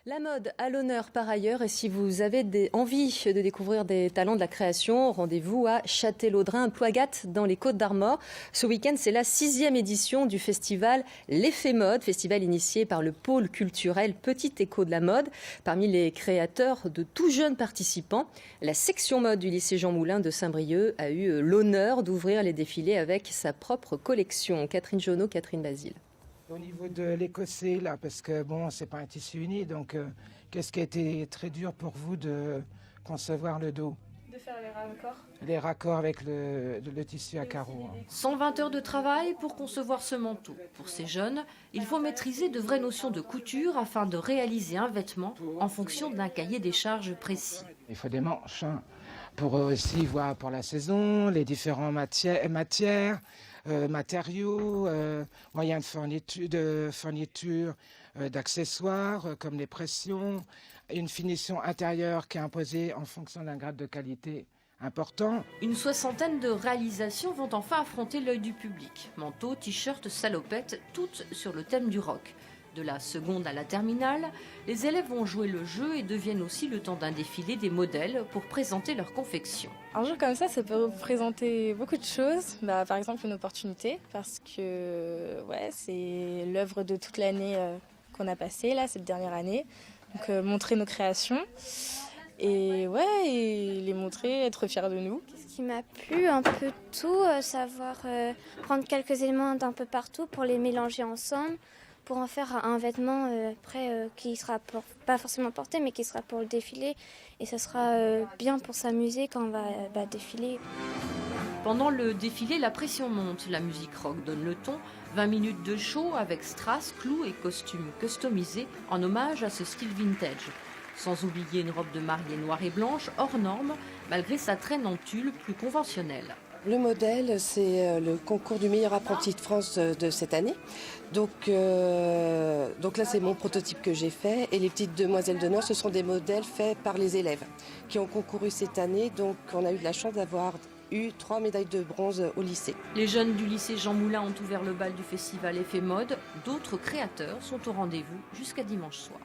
La mode à l'honneur par ailleurs, et si vous avez envie de découvrir des talents de la création, rendez-vous à Châtellerault-Ploagat dans les Côtes-d'Armor. Ce week-end, c'est la 6e édition du festival L'Effet Mode, festival initié par le pôle culturel Petit Écho de la mode. Parmi les créateurs de tout jeunes participants, la section mode du lycée Jean Moulin de Saint-Brieuc a eu l'honneur d'ouvrir les défilés avec sa propre collection. Catherine Jonot, Catherine Basile. Au niveau de l'écossais, là, parce que bon, c'est pas un tissu uni, donc qu'est-ce qui a été très dur pour vous de concevoir le dos? De faire les raccords. Les raccords avec le tissu à carreaux. 120 heures de travail pour concevoir ce manteau. Pour ces jeunes, il faut maîtriser de vraies notions de couture afin de réaliser un vêtement en fonction d'un cahier des charges précis. Il faut des manches pour aussi voir pour la saison, les différentes matières, matériaux, moyens de fourniture, d'accessoires comme les pressions, une finition intérieure qui est imposée en fonction d'un grade de qualité important. Une soixantaine de réalisations vont enfin affronter l'œil du public. Manteaux, t-shirts, salopettes, toutes sur le thème du rock. De la seconde à la terminale, les élèves vont jouer le jeu et deviennent aussi le temps d'un défilé des modèles pour présenter leur confection. Un jour comme ça peut représenter beaucoup de choses. Par exemple une opportunité parce que c'est l'œuvre de toute l'année qu'on a passée là, cette dernière année. Donc montrer nos créations et les montrer, être fiers de nous. Ce qui m'a plu, un peu tout, savoir prendre quelques éléments d'un peu partout pour les mélanger ensemble, pour en faire un vêtement qui sera pas forcément porté, mais qui sera pour le défilé. Et ça sera bien pour s'amuser quand on va défiler. Pendant le défilé, la pression monte. La musique rock donne le ton. 20 minutes de show avec strass, clous et costumes customisés en hommage à ce style vintage. Sans oublier une robe de mariée noire et blanche, hors norme, malgré sa traîne en tulle plus conventionnelle. Le modèle, c'est le concours du meilleur apprenti de France de cette année. Donc là, c'est mon prototype que j'ai fait. Et les petites demoiselles d'honneur, ce sont des modèles faits par les élèves qui ont concouru cette année. Donc on a eu de la chance d'avoir eu 3 médailles de bronze au lycée. Les jeunes du lycée Jean Moulin ont ouvert le bal du festival Effet Mode. D'autres créateurs sont au rendez-vous jusqu'à dimanche soir.